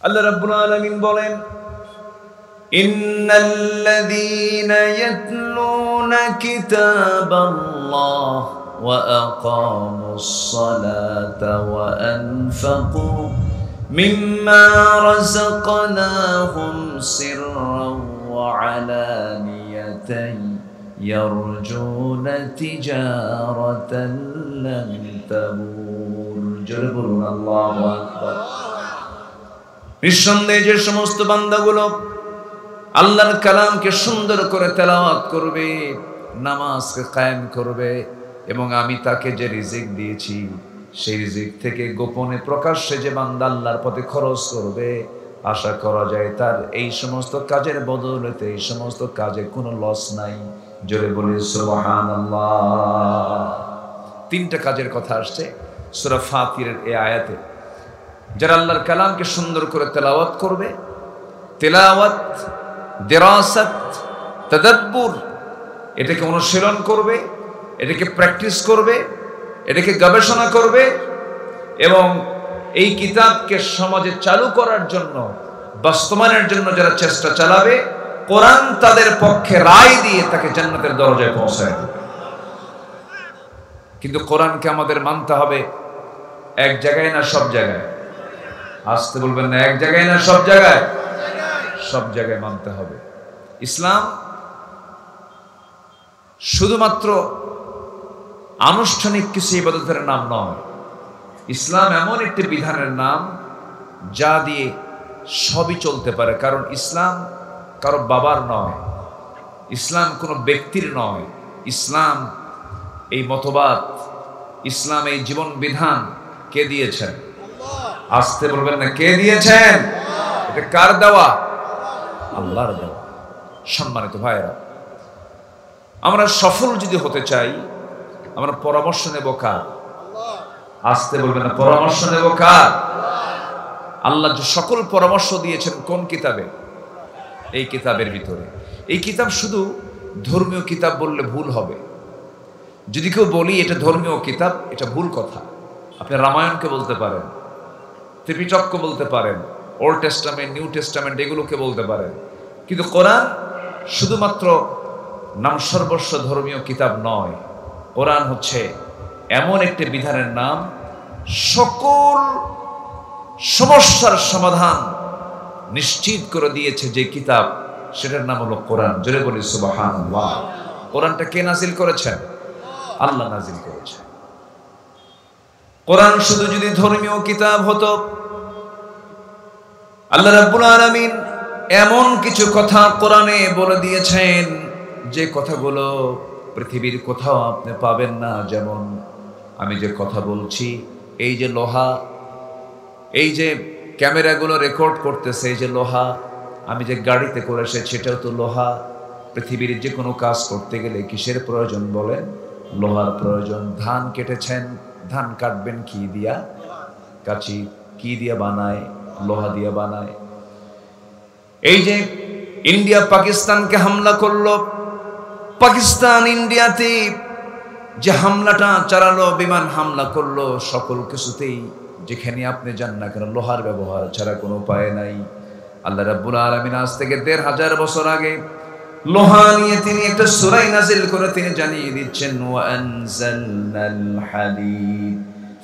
আল্লাহ রাব্বুল আলামিন বলেন, ইন্নাল্লাযীনা ইয়াতলুনা কিতাবাল্লাহ ওয়া আকামুস সালাতা ওয়া আনফাকু মিম্মা রাযাকনাহুম সিররান ওয়া আলানিয়াতান ইয়ারজুনা তিজারাতান লান তাবুর। জোরে বলুন আল্লাহু আকবার। নিঃসন্দেহে যে সমস্ত বান্দাগুলো আল্লাহর কালামকে সুন্দর করে তেলাওয়াত করবে, নামাজকে কায়েম করবে, এবং আমি তাকে যে রিজিক দিয়েছি সেই রিজিক থেকে গোপনে প্রকাশ্যে যে বান্দা আল্লাহর পথে খরচ করবে, আশা করা যায় তার এই সমস্ত কাজের বদৌলতে এই সমস্ত কাজে কোনো লস নাই। জোরে বলি সুবহানাল্লাহ। তিনটা কাজের কথা আসছে সূরা ফাতিরের এই আয়াতে। যারা আল্লাহর কালামকে সুন্দর করে তেলাওয়াত করবে, তেলাওয়াত, দিরাসাত, তাদাব্বুর, এটাকে অনুশীলন করবে, এটাকে প্র্যাকটিস করবে, এটাকে গবেষণা করবে, এবং এই কিতাবকে সমাজে চালু করার জন্য, বাস্তবায়নের জন্য যারা চেষ্টা চালাবে, কোরআন তাদের পক্ষে রায় দিয়ে তাকে জান্নাতের দরজায় পৌঁছায় দেবে। কিন্তু কোরআনকে আমাদের মানতে হবে এক জায়গায় না সব জায়গায়? আসতে বলবেন না, এক জায়গায় না সব জায়গায়? সব জায়গায় মানতে হবে। ইসলাম শুধুমাত্র আনুষ্ঠানিক কিছু ইবাদতের নাম নয়। ইসলাম এমন একটি বিধানের নাম যা দিয়ে সবই চলতে পারে। কারণ ইসলাম কারো বাবার নয়, ইসলাম কোনো ব্যক্তির নয়। ইসলাম এই মতবাদ, ইসলাম এই জীবন বিধান কে দিয়েছেন? আসতে বলবেন না, কে দিয়েছেন? এটা কার দেওয়া? আল্লাহর দেওয়া। সম্মানিত ভাইরা, আমরা সফল যদি হতে চাই, আমরা পরামর্শ নেব কার? আসতে বলবেন না, পরামর্শ নেব কার? আল্লাহ যে সকল পরামর্শ দিয়েছেন কোন কিতাবে? এই কিতাবের ভিতরে। এই কিতাব শুধু ধর্মীয় কিতাব বললে ভুল হবে। যদি কেউ বলি এটা ধর্মীয় কিতাব, এটা ভুল কথা। আপনি রামায়ণকে বলতে পারেন, ত্রিপিটককে বলতে পারেন, ওল্ড টেস্টামেন্ট, নিউ টেস্টামেন্ট, এগুলোকে বলতে পারেন, কিন্তু কোরআন শুধুমাত্র নাম সর্বস্ব ধর্মীয় কিতাব নয়। কোরআন হচ্ছে এমন একটি বিধানের নাম, সকল সমস্যার সমাধান নিশ্চিত করে দিয়েছে যে কিতাব, সেটার নাম হলো কোরআন। জোরে বলি সুবহানাল্লাহ। কোরআনটা কে নাজিল করেছেন? আল্লাহ নাজিল করেছেন। কোরআন শুধু যদি ধর্মীয় কিতাব হতো, আল্লাহ রাব্বুল আলামিন এমন কিছু কথা কোরআনে বলে দিয়েছেন যে কথাগুলো পৃথিবীর কোথাও আপনি পাবেন না। যেমন আমি যে কথা বলছি, এই যে লোহা, এই যে ক্যামেরাগুলো রেকর্ড করতেছে, এই যে লোহা, আমি যে গাড়িতে করে এসেছি সেটাও তো লোহা। পৃথিবীর যে কোনো কাজ করতে গেলে কিসের প্রয়োজন বলেন? লোহার প্রয়োজন। ধান কেটেছেন, ধান কাটবেন কি দিয়া? কাঁচি। কি দিয়া বানায়? লোহা দিয়া বানায়। এই যে ইন্ডিয়া পাকিস্তানকে হামলা করলো, পাকিস্তান ইন্ডিয়াতে যে হামলাটা চালালো, বিমান হামলা করলো, সকল কিছুতেই যেখানে আপনি যান না কেন লোহার ব্যবহার ছাড়া কোনো উপায় নাই। আল্লাহ রাব্বুল আলামিন আজ থেকে ১৫০০ বছর আগে লোহা নিয়ে তিনি একটা সূরা নাযিল করে তিনি জানিয়ে দিচ্ছেন, ওয়া আনজালনাল হাদীদ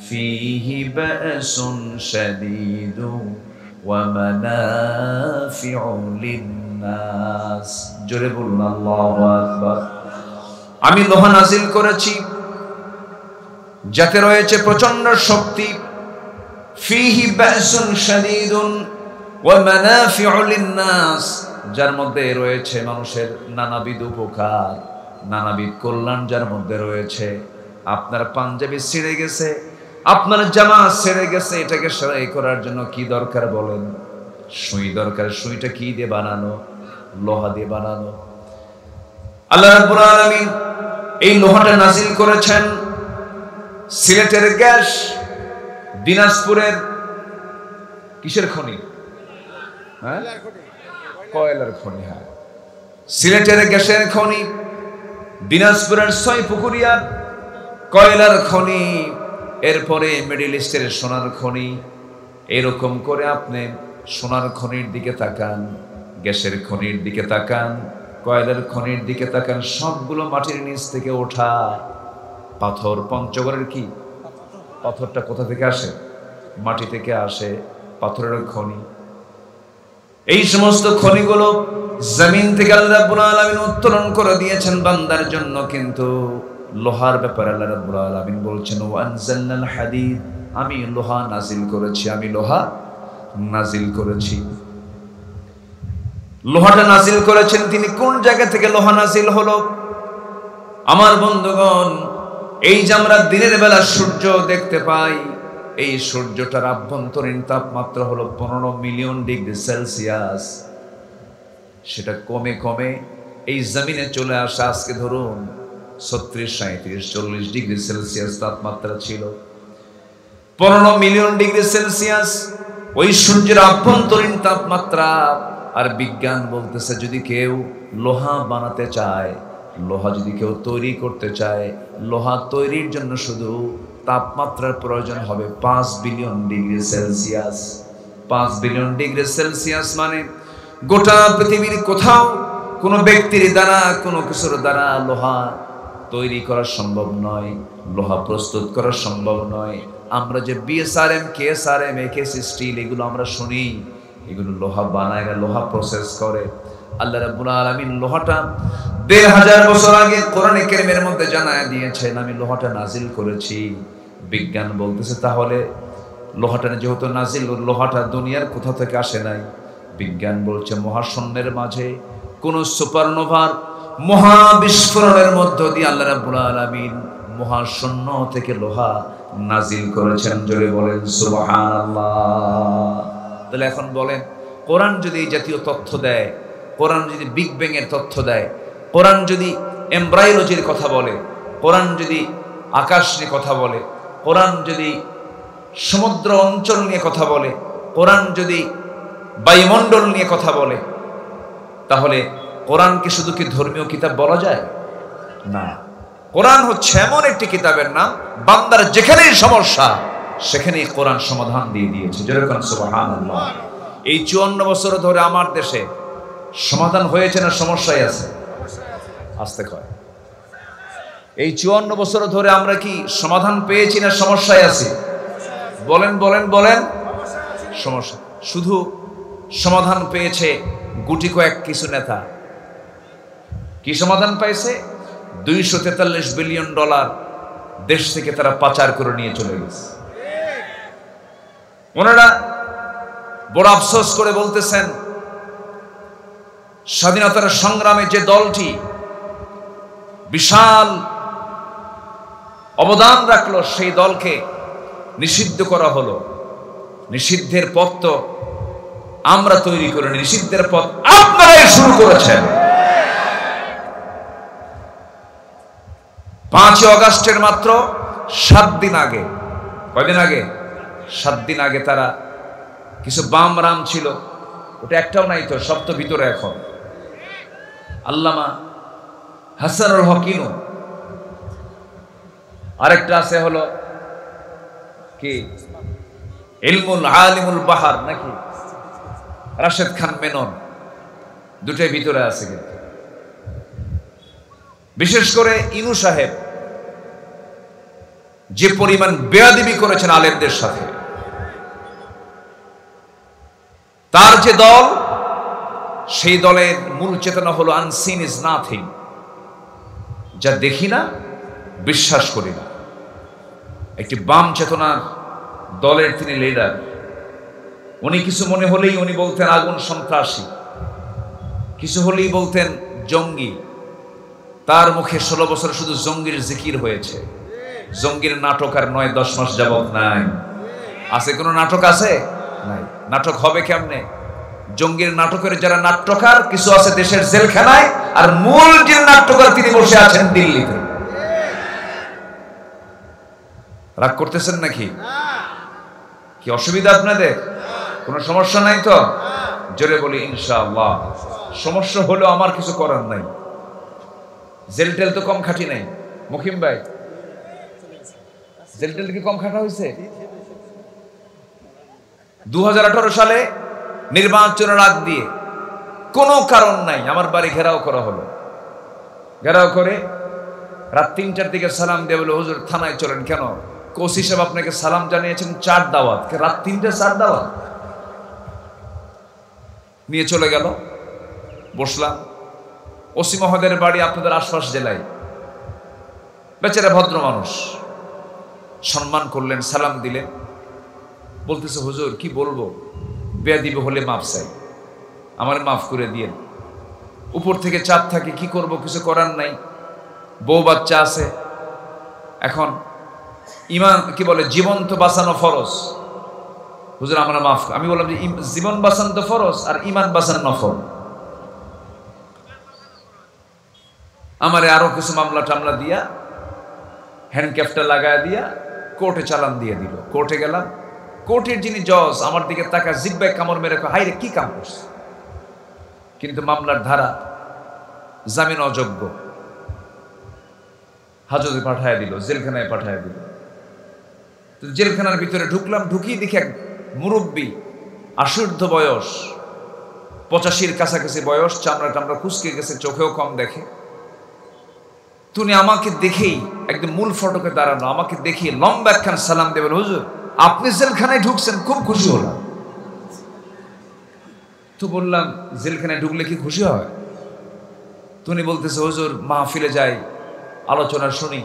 ফীহি বা'সুন শাদীদু ওয়া মানাফিউ লিন-নাস। জোরে বলুন আল্লাহু আকবার। আমি লোহা নাযিল করেছি যাতে রয়েছে প্রচন্ড শক্তি, ফীহি বা'সুন শাদীদুন ওয়া মানাফিউ লিন-নাস, যার মধ্যে রয়েছে মানুষের নানাবিধ উপকার, নানাবিধ কল্যাণ যার মধ্যে রয়েছে। আপনার পাঞ্জাবি ছিঁড়ে গেছে, আপনার জামা ছিঁড়ে গেছে, এটাকে সেলাই করার জন্য কি দরকার বলেন? সুই দরকার। সুইটা কি দিয়ে বানানো? লোহা দিয়ে বানানো। আল্লাহ রাব্বুল আলামিন এই লোহাটা নাজিল করেছেন সিলেটের গ্যাস, দিনাজপুরের কিসের খনি? হ্যাঁ, কয়লার খনি। হ্যাঁ, সিলেটের গ্যাসের খনি, দিনাজপুরের ছয়পুকুরিয়ার কয়লার খনি, এরপরে মিডল ইস্টের সোনার খনি। এরকম করে আপনি সোনার খনির দিকে তাকান, গ্যাসের খনির দিকে তাকান, কয়লার খনির দিকে তাকান, সবগুলো মাটির নিচ থেকে ওঠা পাথর। পঞ্চগড়ের কি পাথরটা কোথা থেকে আসে? মাটি থেকে আসে, পাথরের খনি। এই সমস্ত খনিগুলো জমিন থেকে আল্লাহ রাব্বুল আলামিন উত্তোলন করে দিয়েছেন বান্দার জন্য। কিন্তু লোহার ব্যাপারে আল্লাহ রাব্বুল আলামিন বলছেন, ওয়া আনজালনাল হাদিদ, আমি লোহা নাজিল করেছি, আমি লোহা নাজিল করেছি। লোহাটা নাজিল করেছেন তিনি। কোন জায়গা থেকে লোহা নাজিল হলো? আমার বন্ধুগণ, এই যে আমরা দিনের বেলা সূর্য দেখতে পাই, এই সূর্যটার আভ্যন্তরীণ তাপমাত্রা হলো 15 মিলিয়ন ডিগ্রি সেলসিয়াস। সেটা কমে কমে এই জমিনে চলে আসে। আজকে ধরুন 36, 37, 40 ডিগ্রি সেলসিয়াস তাপমাত্রা ছিল। 15 মিলিয়ন ডিগ্রি সেলসিয়াস ওই সূর্যের আভ্যন্তরীণ তাপমাত্রা। আর বিজ্ঞান বলতেছে যদি কেউ লোহা বানাতে চায়, লোহা যদি কেউ তৈরি করতে চায়, লোহা তৈরির জন্য শুধু তাপমাত্রার প্রয়োজন হবে 5 billion degree Celsius. 5 billion degree Celsius মানে গোটা পৃথিবীর কোথাও কোনো ব্যক্তির দ্বারা, কোনো কিছুর দ্বারা লোহা তৈরি করা সম্ভব নয়, লোহা প্রস্তুত করা সম্ভব নয়। আমরা যে বিএসআরএম, কেএসআরএম, একেএস স্টিল এগুলো আমরা শুনি, এগুলো লোহা বানায় না, লোহা প্রসেস করে। আল্লাহ রাব্বুল আলামিন লোহাটা 1500 বছর আগে কোরআনে কারীমের মধ্যে জানায় দিয়েছেন, আমি লোহাটা নাজিল করেছি। বিজ্ঞান বলতেছে তাহলে লোহাটা যেহেতু নাজিল, লোহাটা দুনিয়ার কোথা থেকে আসে নাই। বিজ্ঞান বলছে মহাশূন্যের মাঝে কোন সুপারনোভার মহাবিস্ফোরণের মধ্য দিয়ে আল্লাহ রাব্বুল আলামিন মহাশূন্য থেকে লোহা নাজিল করেছেন। জোরে বলেন সুবহানাল্লাহ। তাহলে এখন বলেন, কোরআন যদি এই জাতীয় তথ্য দেয়, কোরআন যদি বিগ ব্যাং এর তথ্য দেয়, কোরআন যদি এমব্রায়োলজির কথা বলে, কোরআন যদি আকাশ নিয়ে কথা বলে, কোরআন যদি সমুদ্র অঞ্চল নিয়ে কথা বলে, কোরআন যদি বায়ুমণ্ডল নিয়ে কথা বলে, তাহলে কোরআনকে শুধু কি ধর্মীয় কিতাব বলা যায়? না, কোরআন হচ্ছে এমন একটি কিতাবের নাম, বান্দার যেখানেই সমস্যা সেখানেই কোরআন সমাধান দিয়ে দিয়েছে। যেরকম সুবহানাল্লাহ। এই 54 বছর ধরে আমার দেশে সমাধান হয়েছে না সমস্যায় আছে? আসতে কয়, এই 54 বছর ধরে আমরা কি সমাধান পেয়েছি না সমস্যায় আছি? বলেন বলেন বলেন। সমস্যা শুধু সমাধান পেয়েছে গুটি কয়েক কিছু নেতা। কি সমাধান পাইছে? 243 বিলিয়ন ডলার দেশ থেকে তারা পাচার করে নিয়ে চলে গেছে। ওনারা বড় আফসোস করে বলতেছেন, স্বাধীনতার সংগ্রামে যে দলটি বিশাল অবদান রাখলো সেই দলকে নিষিদ্ধ করা হলো। নিষিদ্ধের পথ তো আমরা তৈরি করিনি, নিষিদ্ধের পথ আপনারাই শুরু করেছেন। 5 আগস্টের মাত্র 7 দিন আগে, কয়দিন আগে? 7 দিন আগে তারা কিছু বাম রাম ছিল, ওটা একটাও নাই তো, সব তো ভিতরে এখন। আল্লামা হাসানুল হকিনু, আরেকটা আছে হলো কি ইলমুল আলিমুল বাহার নাকি রাশেদ খান মেনন, দুটোই ভিতরে আছে। কিন্তু বিশেষ করে ইনু সাহেব যে পরিমাণ বেয়াদবি করেছেন আলেমদের সাথে, তার যে দল, সেই দলের মূল চেতনা হলো আনসিন ইজ নাথিং, যা দেখি না বিশ্বাস করি না। একটি বাম চেতনার দলের তিনি লিডার। উনি কিছু মনে হলেই উনি বলতেন আগুন সন্ত্রাসী, কিছু হলেই বলতেন জঙ্গি। তার মুখে 16 বছর শুধু জঙ্গির জিকির হয়েছে। জঙ্গির নাটক আর 9-10 মাস যাবত নাই। আছে কোনো নাটক? আছে নাই। নাটক হবে কেমনে? জঙ্গির নাটকের যারা নাট্যকার কিছু আছে দেশের জেলখানায়, আর মূল যে নাট্যকার তিনি বসে আছেন দিল্লিতে। রাগ করতেছেন নাকি? কি অসুবিধা আপনাদের? কোনো সমস্যা নাই তো? জোরে বলি ইনশাআল্লাহ। সমস্যা হলো আমার কিছু করার নাই। জেল টেল তো কম খাটি নাই। মুকিম ভাই, জেল টেল কি কম খাটা হয়েছে? 2018 সালে নির্বাচনের আগ দিয়ে কোনো কারণ নাই আমার বাড়ি ঘেরাও করা হলো। ঘেরাও করে রাত 3টার দিকে সালাম দিয়ে বলে, হুজুর থানায় চলেন। কেন? ওসি সাহেব আপনাকে সালাম জানিয়েছেন 4 দাওয়াত। রাত 3টে 4 দাওয়াত নিয়ে চলে গেল। বসলাম। ওসি মহোদয়ের বাড়ি আপনাদের আশপাশ জেলায়, বেচারা ভদ্র মানুষ। সম্মান করলেন, সালাম দিলেন। বলতেছে, হুজুর কি বলবো, বেয়াদবি হলে মাফ চাই, আমার মাফ করে দিয়েন। উপর থেকে চাপ থাকে, কি করব, কিছু করার নাই, বউ বাচ্চা আছে। এখন ইমান কি বলে, জীবন তো বাঁচানো ফরজ। হুজুর আমরা মাফ। আমি বললাম যে জীবন বাঁচানো তো ফরজ আর ইমান বাঁচানো নফল। আমারে আরো কিছু মামলা টামলা দিয়া, হ্যান্ডক্যাফটা লাগায় দিয়া কোর্টে চালান দিয়ে দিল। কোর্টে গেলাম। কোর্টের যিনি জজ আমার দিকে তাকা, জিব্বায় কামড় মেরে, হাই রে কি কাম করছে। কিন্তু মামলার ধারা জামিন অযোগ্য, হাজতে পাঠায় দিল, জেলখানায় পাঠায় দিল। জেলখানার ভিতরে ঢুকলাম। ঢুকিয়ে দেখি এক মুরব্বী, আশীর্ধ বয়স, 85-র কাছাকাছি বয়স, চামড়া টামড়া কুচকে গেছে, চোখেও কম দেখে। তুমি আমাকে দেখেই একদম মূল ফটকে দাঁড়ানো, আমাকে দেখে লম্বা একখান সালাম দেবেন, হুজুর আপনি জেলখানায় ঢুকছেন, খুব খুশি হলাম। তো বললাম, জেলখানায় ঢুকলে কি খুশি হয়? তুমি বলতেছে, হুজুর মাহফিলে যাই, আলোচনা শুনি,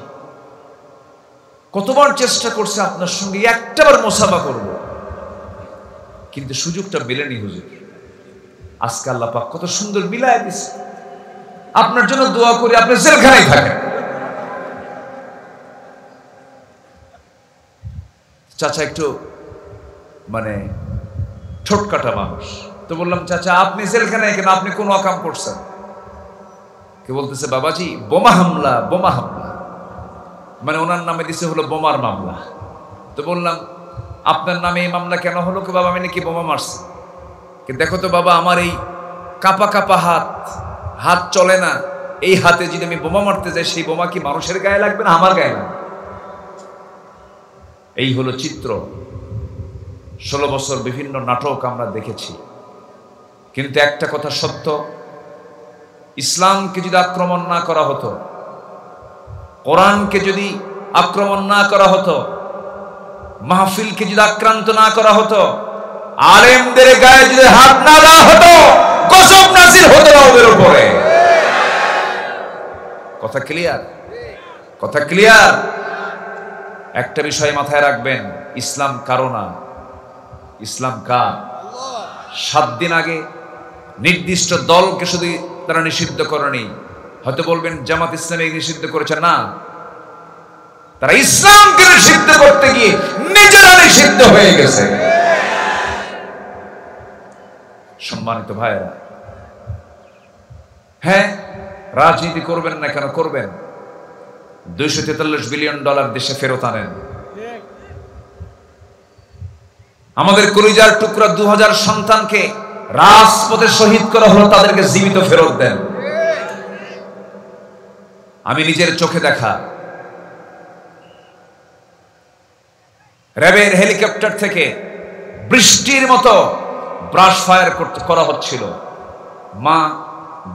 কতবার চেষ্টা করছে আপনার সঙ্গে একটাবার মোসাফা করব, কিন্তু সুযোগটা মেলেনি হুজুর। আজকে আল্লাহ পাক কত সুন্দর মিলায় দিচ্ছে। আপনার জন্য দোয়া করি, আপনি জেলখানায় থাকেন। চাচা একটু মানে ঠোঁটকাটা মানুষ। তো বললাম, চাচা আপনি জেলখানায় কেন, আপনি কোন অকাম করছেন? কে বলতেছে, বাবাজি বোমা হামলা, বোমা হামলা, মানে ওনার নামে দিছে হলো বোমার মামলা। তো বললাম, আপনার নামে এই মামলা কেন হলো? কে বাবা আমি নাকি বোমা মারছি। কে দেখো তো বাবা, আমার এই কাপা কাপা হাত চলে না, এই হাতে যদি আমি বোমা মারতে যাই, সেই বোমা কি মানুষের গায়ে লাগবে না আমার গায়ে লাগবে? এই হলো চিত্র। 16 বছর বিভিন্ন নাটক আমরা দেখেছি, কিন্তু একটা কথা সত্য, ইসলামকে যদি আক্রমণ না করা হতো, কোরআনকে যদি আক্রমণ না করা হতো, মাহফিলকে যদি আক্রান্ত না করা হতো, আলেমদের গায়ে যদি হাত না দেওয়া হতো, গজব নাযিল হতো না ওদের উপরে। কথা ক্লিয়ার? কথা ক্লিয়ার? একটা বিষয় মাথায় রাখবেন, ইসলাম কারো না, ইসলাম কার? 7 দিন আগে নির্দিষ্ট দলকে শুধু তারা নিষিদ্ধ করেনি। হয়তো বলবেন জামাত ইসলামী নিষিদ্ধ করেছে, না, তারা ইসলামকে নিষিদ্ধ করতে গিয়ে নিজেরা নিষিদ্ধ হয়ে গেছে। সম্মানিত ভাইরা, হ্যাঁ রাজনীতি করবেন না কেন? করবেন। $243 বিলিয়ন দেশে ফেরত আনেন। আমাদের কলিজার টুকরা 2000 সন্তানকে রাজপথে শহীদ করা হলো, তাদেরকে জীবিত ফেরত দেন। আমি নিজের চোখে দেখা, র্যাবের হেলিকপ্টার থেকে বৃষ্টির মতো ব্রাশ ফায়ার করা হচ্ছিল। মা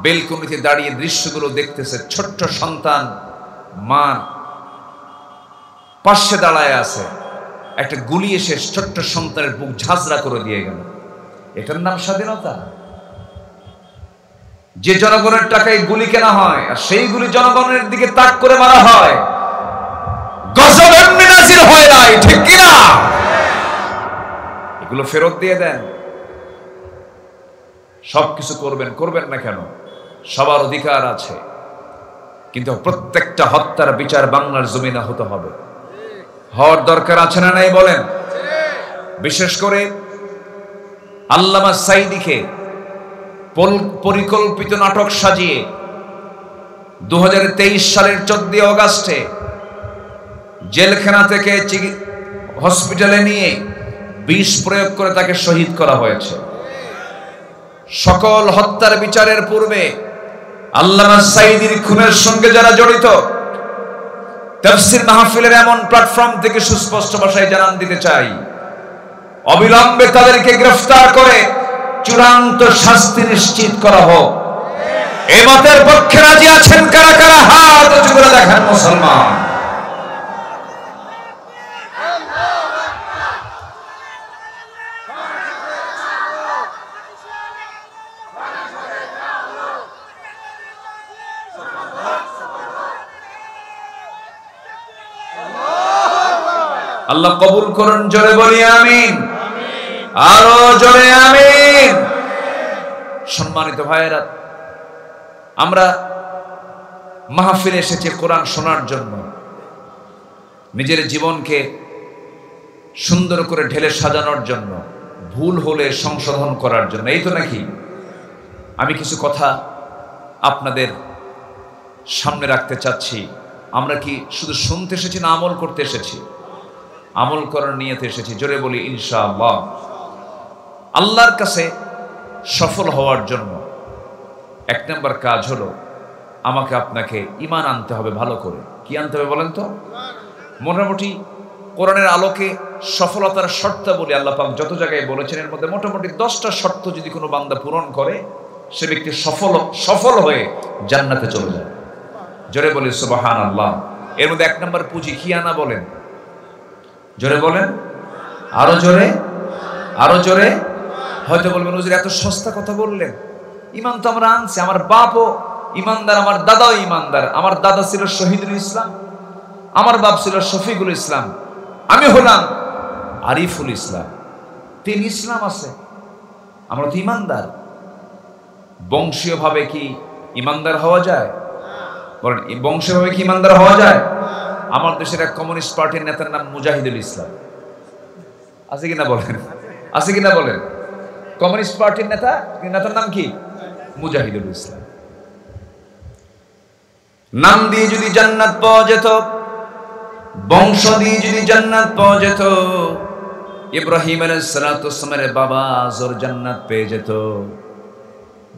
বেলকনিতে দাঁড়িয়ে দৃশ্যগুলো দেখতেছে, ছোট্ট সন্তান মার পাশে দাঁড়ায় আছে, একটা গুলি এসে ছোট্ট সন্তানের বুক ঝাঁঝরা করে দিয়ে গেল। এটার নাম স্বাধীনতা? যে জনগণের টাকায় গুলি কেনা হয় আর সেই গুলি জনগণের দিকে তাক করে মারা হয়, গজব এমনি নাযিল হয় নাই, ঠিক কিনা? এগুলো ফেরত দিয়ে দেন। সবকিছু করবেন না কেন? সবার অধিকার আছে, কিন্তু প্রত্যেকটা হত্যার বিচার বাংলার জমিনে হতে হবে। হওয়ার দরকার আছে না নাই বলেন? বিশেষ করে আল্লামা সাঈদীকে পরিকল্পিত নাটক সাজিয়ে 2023 সালের 14 অগাস্টে জেলখানা থেকে হসপিটালে নিয়ে বিষ প্রয়োগ করে তাকে শহীদ করা হয়েছে। সকল হত্যার বিচারের পূর্বে আল্লামা সাঈদীর খুনের সঙ্গে যারা জড়িত, তাফসীর মাহফিলের এমন প্ল্যাটফর্ম থেকে সুস্পষ্ট ভাষায় জানান দিতে চাই, অবিলম্বে তাদেরকে গ্রেফতার করে চূড়ান্ত শাস্তি নিশ্চিত করা হোক। এই মতের পক্ষে রাজি আছেন কারা কারা? হাত উঁচু করে দেখান মুসলমান। আল্লাহ কবুল করুন, জোরে বলি আমিন, আরো জোরে আমিন। সম্মানিত ভাইয়েরা, আমরা মাহফিলে এসেছি কোরআন শোনার জন্য, নিজের জীবনকে সুন্দর করে ঢেলে সাজানোর জন্য, ভুল হলে সংশোধন করার জন্য, এই তো নাকি? আমি কিছু কথা আপনাদের সামনে রাখতে চাচ্ছি। আমরা কি শুধু শুনতে এসেছি না আমল করতে এসেছি? আমল করার নিয়তে এসেছি। জোরে বলি ইনশাআল্লাহ। আল্লাহর কাছে সফল হওয়ার জন্য এক নম্বর কাজ হলো আমাকে আপনাকে ঈমান আনতে হবে ভালো করে। কি আনতে হবে বলেন তো? মোটামুটি কোরআনের আলোকে সফলতার শর্তাবলী আল্লাহ পাক যত জায়গায় বলেছেন, এর মধ্যে মোটামুটি 10টা শর্ত যদি কোনো বান্দা পূরণ করে, সে ব্যক্তি সফল হয়ে জান্নাতে চলে যায়। জোরে বলি সুবহানাল্লাহ। এর মধ্যে এক নম্বর পুঁজি কি আনা বলেন? জোরে বলেন, আরো জোরে, আরো জোরে। হয়তো বলবেন হুজুর এত সস্তা কথা বললেন, ঈমান তো আমরা আনছি, আমার বাপও ঈমানদার, আমার দাদাও ঈমানদার। আমার দাদা ছিল শহীদুল ইসলাম, আমার বাপ ছিল শফিকুল ইসলাম, আমি হলাম আরিফুল ইসলাম। 3 ইসলাম আছে, আমরা তো ঈমানদার। বংশীয়ভাবে কি ঈমানদার হওয়া যায়? বলেন, বংশীয়ভাবে কি ঈমানদার হওয়া যায়? আমার দেশের এক কমিউনিস্ট পার্টির নেতার নাম মুজাহিদুল ইসলাম, আছে কিনা বলেন? আছে কিনা বলেন? কমিউনিস্ট পার্টির নেতার নাম কি? মুজাহিদুল ইসলাম। নাম দিয়ে যদি জান্নাত পাওয়া যেত, বংশ দিয়ে যদি জান্নাত পাওয়া যেত, ইব্রাহিম আলাইহিস সালাতু ওয়াস সালামের বাবা আজর জান্নাত পেয়ে যেত,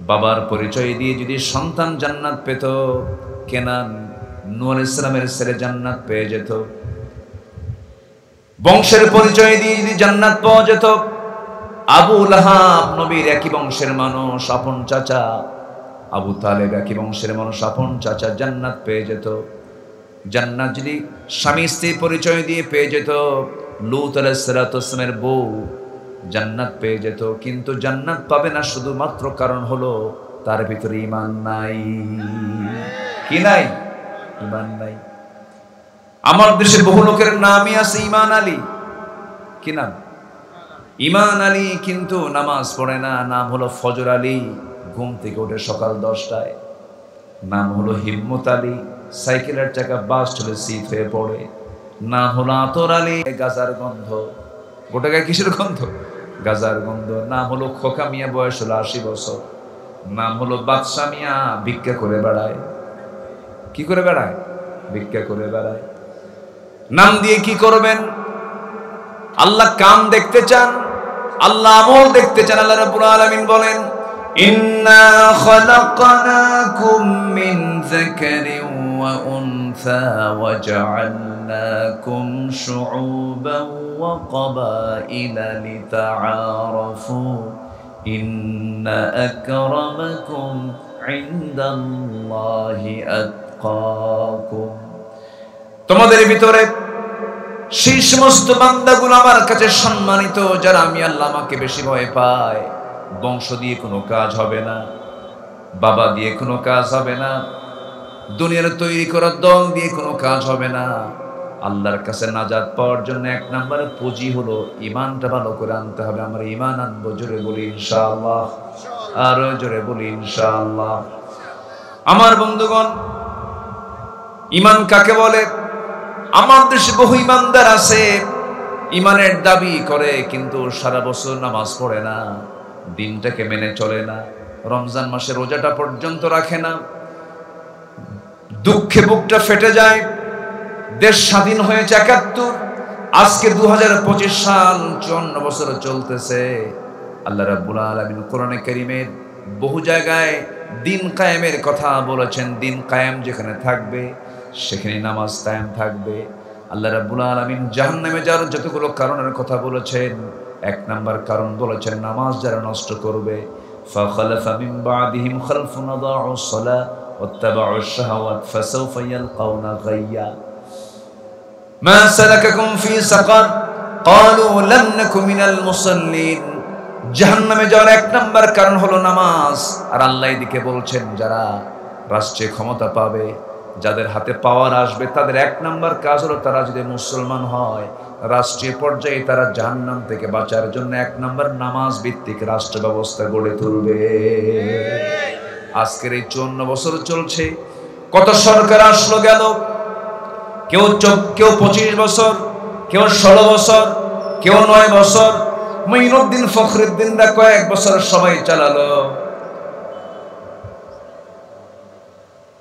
বাবার পরিচয় দিয়ে যদি সন্তান জান্নাত পেত, কেনান নূহ আলাইহিস সালামের ছেলে জান্নাত পেয়ে যেত, বংশের পরিচয় দিয়ে যদি জান্নাত পাওয়া যেত, আবু লাহাব নবীর একই বংশের মানুষ, আপন চাচা, আবু তালেব একই বংশের মানুষ, আপন চাচা, জান্নাত পেয়ে যেত। জান্নাত যদি স্বামী স্ত্রীর পরিচয় দিয়ে পেয়ে যেত, লূত আলাইহিস সালাতু ওয়াস সালামের বউ জান্নাত পেয়ে যেত। কিন্তু জান্নাত পাবে না শুধুমাত্র কারণ হলো তার ভিতরে ঈমান নাই। কি নাই? ঈমান নাই। আমার দেশে বহু লোকের নামই আছে ঈমান আলী। কি নাম? ঈমান আলী, কিন্তু নামাজ পড়ে না। নাম হলো ফজর আলী, ঘুম থেকে ওঠে সকাল 10টায়। নাম হলো হিম্মত আলী, সাইকেলের চাকা বাস চলে সিট হয়ে পড়ে। নাম হলো আতর আলী, গাজার গন্ধ। গোটা গায়ে কিসের গন্ধ? গাজার গন্ধ। নাম হলো খোকা মিয়া, বয়স হলো 80 বছর। নাম হলো বাদশা মিয়া, ভিক্ষা করে বেড়ায়। কি করে বেড়ায়? ভিক্ষা করে বেড়ায়। নাম দিয়ে কি করবেন? আল্লাহ কাম দেখতে চান, আল্লাহ আমল দেখতে চান। আল্লাহ রাব্বুল আলামিন বলেন, ইন্না খালাকনাকুম মিন যাকারিন ওয়া উনসা ওয়া জাআলনাকুম শুউবান ওয়া ক্বাবাইলা লিতাআরাফু ইন্না আকরামাকুম ইনদাল্লাহি আতকাকুম। তোমাদের ভিতরে সেই সমস্ত বান্দাগুলো আমার কাছে সম্মানিত যারা আমি আল্লাহ আমাকে বেশি ভয় পায়। বংশ দিয়ে কোনো কাজ হবে না, বাবা দিয়ে কোনো কাজ হবে না, দুনিয়ার তৈরি করা দল দিয়ে কোনো কাজ হবে না। আল্লাহর কাছে নাজাত পাওয়ার জন্য এক নম্বরে পুঁজি হলো ঈমানটা ভালো করে আনতে হবে। আমরা ঈমান আনবো। জোরে বলি ইনশাআল্লাহ, আরো জোরে বলি ইনশাআল্লাহ। আমার বন্ধুগণ, ঈমান কাকে বলে? আমার দেশে বহু ঈমানদার আছে, ঈমানের দাবি করে কিন্তু সারা বছর নামাজ পড়ে না, দিনটাকে মেনে চলে না, রমজান মাসে রোজাটা পর্যন্ত রাখে না। দুঃখে বুকটা ফেটে যায়। দেশ স্বাধীন হয়েছে ৭১, আজকে ২০২৫ সাল, ৫৪ বছর চলতেছে। আল্লাহ রাব্বুল আলামিন কোরআনে কারীমের বহু জায়গায় দিন কায়েমের কথা বলেছেন। দিন কায়েম যেখানে থাকবে সেখানে নামাজ কায়েম থাকবে। আল্লাহ রাব্বুল আলামিন জাহান্নামে যাওয়ার যতগুলো কারণের কথা বলেছেন, এক নাম্বার কারণ বলেছেন নামাজ যারা নষ্ট করবে, ফাখালাফা মিন বাদিহিম খালফুন আদাউস সালাহ ওয়াত্তাবাউশ শাহাওয়াত ফাসাউফা ইয়ালকাউনা গায়্যা। মা সালাকাকুম ফি সাকার ক্বালু লাম নাকু মিনাল মুসাল্লিন। জাহান্নামে যাওয়ার এক নাম্বার কারণ হলো নামাজ। আর আল্লাহ এদিকে বলছেন যারা রাষ্ট্রে ক্ষমতা পাবে, যাদের হাতে পাওয়ার আসবে, তাদের এক নাম্বার কাজ হলো তারা যদি মুসলমান হয়, রাষ্ট্রীয় পর্যায়ে তারা জাহান্নাম থেকে বাঁচার জন্য এক নাম্বার নামাজ ভিত্তিক রাষ্ট্র ব্যবস্থা গড়ে তুলবে। আজকের এই 54 বছর চলছে, কত সরকার আসলো গেল, কেউ 25 বছর, কেউ 16 বছর, কেউ 9 বছর। মুঈনুদ্দিন ফখরুদ্দিনরা কয়েক বছর সবাই চালালো।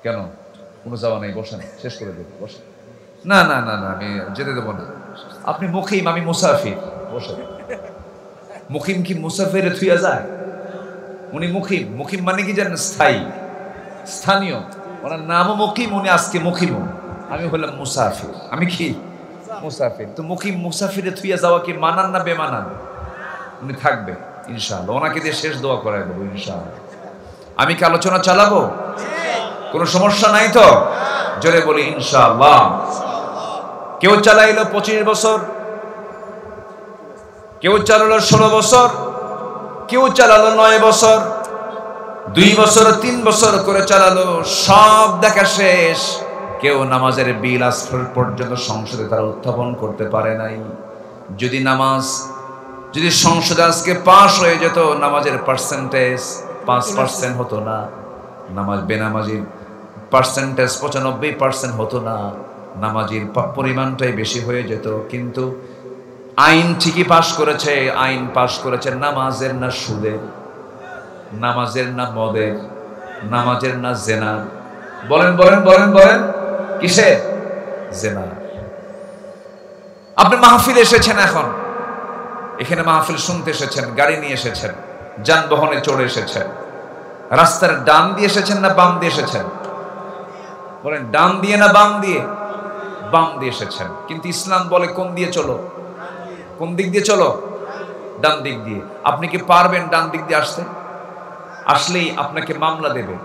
কেন কোনো যাওয়া নাই? বসেন, শেষ করে দেব, বসেন। না না না না, আমি যেতে দেবো না। আপনি মুকিম, আমি মুসাফির, বসেন। মুকিম কি মুসাফিরে থুইয়া যায়? উনি মুকিম। মুকিম মানে কি জানেন? স্থায়ী, স্থানীয়। ওনার নামও মুকিম, উনি আজকে মুকিম। আমি হলাম মুসাফির। আমি কি? মুসাফির। তো মুকিম মুসাফিরে থুইয়া যাওয়া কি মানান না বেমানান? উনি থাকবে ইনশাআল্লাহ, ওনাকে দিয়ে শেষ দোয়া করাই দেবো ইনশাআল্লাহ। আমি কি আলোচনা চালাবো? কোনো সমস্যা নাই তো? জোরে বলি ইনশাআল্লাহ। কেউ চালাইলো 25 বছর, কেউ চালালো 16 বছর, কেউ চালালো 9 বছর, 2 বছর 3 বছর করে চালালো। সব দেখা শেষ। কেউ নামাজের বিল আজ পর্যন্ত সংসদে তারা উত্থাপন করতে পারে নাই। যদি সংসদে আজকে পাশ হয়ে যেত, নামাজের পার্সেন্টেজ 5% হতো না, নামাজ বেনামাজির পার্সেন্টেজ 95% হতো না, নামাজির পরিমাণটাই বেশি হয়ে যেত। কিন্তু আইন ঠিকই পাশ করেছে। আইন পাশ করেছে নামাজের না সুদের, নামাজের না মদের, নামাজের না জেনার। বলেন বলেন বলেন বলেন, কিসের? জেনার। আপনি মাহফিল এসেছেন, এখন এখানে মাহফিল শুনতে এসেছেন, গাড়ি নিয়ে এসেছেন, যানবাহনে চড়ে এসেছেন, রাস্তার ডান দিয়ে এসেছেন না বাম দিয়ে এসেছেন? বলেন, ডান দিয়ে না বাম দিয়ে? বাম দিয়ে এসেছেন। কিন্তু ইসলাম বলে কোন দিয়ে চলো? কোন দিক দিয়ে চলো? ডান দিক দিয়ে। আপনি কি পারবেন ডান দিক দিয়ে আসতে? আসলেই আপনাকে মামলা দেবে।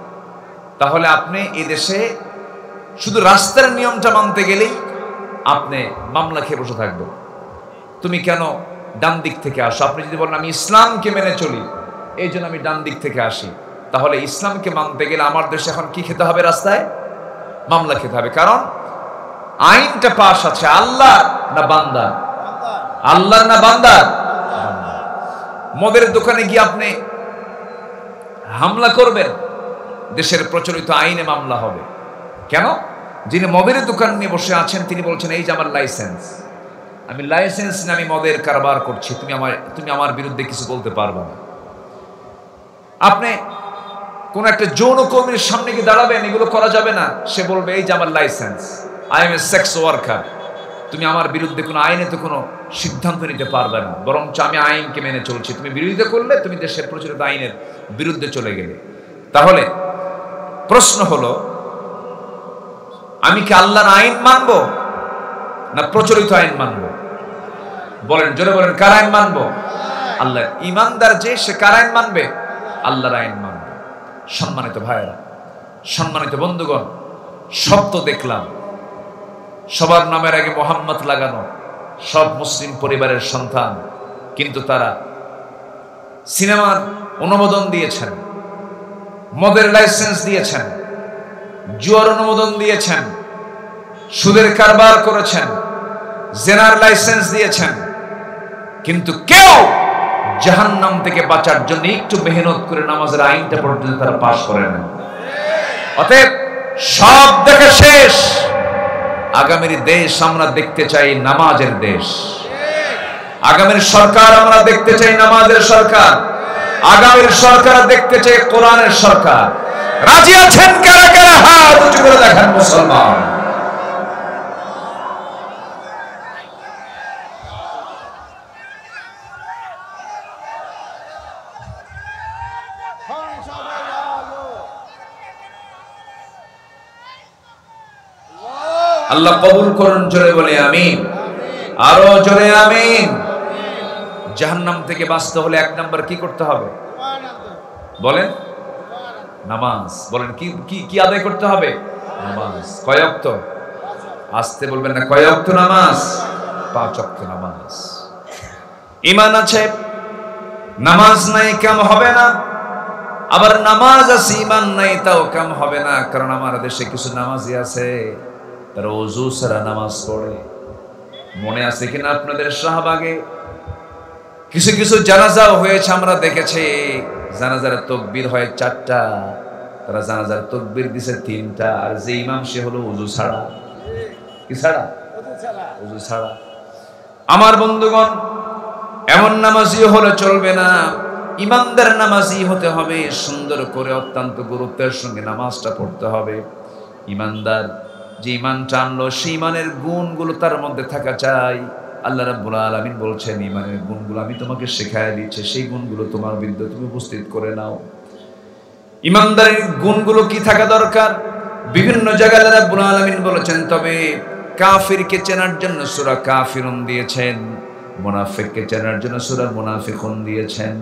তাহলে আপনি এই দেশে শুধু রাস্তার নিয়মটা মানতে গেলেই আপনি মামলা খেয়ে বসে থাকবেন। তুমি কেন ডান দিক থেকে আসো? আপনি যদি বলেন আমি ইসলামকে মেনে চলি, এই জন্য আমি ডান দিক থেকে আসি, তাহলে ইসলামকে মানতে গেলে আমার দেশে এখন কি খেতে হবে? রাস্তায় মামলা খেতে হবে। কারণ আইনটা পাশ আছে আল্লাহ না বান্দা? আল্লাহ না বান্দা? মদের দোকানে গিয়ে আপনি হামলা করবেন, দেশের প্রচলিত আইনে মামলা হবে। কেন? যিনি মদের দোকান নিয়ে বসে আছেন তিনি বলছেন এই যে আমার লাইসেন্স, আমি লাইসেন্স নিয়ে আমি মদের কারবার করছি, তুমি আমার বিরুদ্ধে কিছু বলতে পারবে না। আপনি কোন একটা যৌন কর্মীর সামনে গিয়ে দাঁড়াবেন, এগুলো করা যাবে না। সে বলবে এই যে আমার licence, I M A sex worker, তুমি আমার বিরুদ্ধে কোনো আইনে তো কোনো সিদ্ধান্ত নিতে পারবে না, বরঞ্চ আমি আইনকে মেনে চলছি। তুমি বিরোধিতা করলে তুমি দেশের প্রচলিত আইনের বিরুদ্ধে চলে গেলে। তাহলে প্রশ্ন হলো, আমি কি আল্লাহর আইন মানবো না প্রচলিত আইন মানবো? বলেন, জোরে বলেন, কার আইন মানবো? আল্লাহ। ইমানদার যে, সে কার আইন মানবে? আল্লাহর আইন মানবে। সম্মানিত ভাইয়েরা, সম্মানিত বন্ধুগণ, সব তো দেখলাম, সবার নামের আগে মোহাম্মদ লাগানো, সব মুসলিম পরিবারের সন্তান, কিন্তু তারা সিনেমার অনুমোদন দিয়েছেন, মদের লাইসেন্স দিয়েছেন, জুয়ার অনুমোদন দিয়েছেন, সুদের কারবার করেছেন, জেনার লাইসেন্স দিয়েছেন, কিন্তু কেউ জাহান্নাম থেকে বাঁচার জন্য একটু মেহনত করে নামাজের আইনটা পর্যন্ত তারা পাশ করে না। অতএব সব দেখা শেষ। আগামীর দেশ আমরা দেখতে চাই নামাজের দেশ। আগামীর সরকার আমরা দেখতে চাই নামাজের সরকার। আগামীর সরকার দেখতে চাই কোরআনের সরকার। রাজি আছেন কারা কারা? হাত উঁচু করে দেখান মুসলমান। আল্লাহ কবুল করুন। জোরে বলে আমিন। আরো জোরে আমিন। জাহান্নাম থেকে বাঁচতে হলে 1 নাম্বার কি করতে হবে বলেন? নামাজ। বলেন কি কি কি আদায় করতে হবে? নামাজ। কয় ওয়াক্ত? আসতে বলবেন না, কয় ওয়াক্ত নামাজ? 5 ওয়াক্ত নামাজ। ঈমান আছে, নামাজ নাই, কাম হবে না। আবার নামাজ আছে, ঈমান নাই, তাও কাম হবে না। কারণ আমার দেশে কিছু নামাজি আছে, তারা ওযু ছাড়া নামাজ পড়ে। মনে আছে কিনা আপনাদের শাহবাগে কিছু কিছু জানাজাও হয়েছে, আমরা দেখেছি। জানাজার তাকবীর হয় 4টা, তারা জানাজার তাকবীর দিছে 3টা, আর যে ইমাম সে হলো ওযু ছাড়া। কি ছাড়া? ওযু ছাড়া। আমার বন্ধুগণ, এমন নামাজি হলে চলবে না। ইমানদার নামাজি হতে হবে, সুন্দর করে অত্যন্ত গুরুত্বের সঙ্গে নামাজটা পড়তে হবে। ইমানদার যে ঈমানটা আনলো, সেই ঈমানের গুণগুলো তার মধ্যে থাকা চাই। আল্লাহ রাব্বুল আলামিন বলছেন, ঈমানের গুণগুলো আমি তোমাকে শেখায় দিচ্ছি, সেই গুণগুলো তোমার বিরুদ্ধে তুমি উপস্থিত করে নাও। ঈমানদারের গুণগুলো কি থাকা দরকার? বিভিন্ন জায়গায় আল্লাহ রাব্বুল আলামিন বলেছেন। তবে কাফিরকে চেনার জন্য সূরা কাফিরুন দিয়েছেন, মুনাফিককে চেনার জন্য সূরা মুনাফিকুন দিয়েছেন,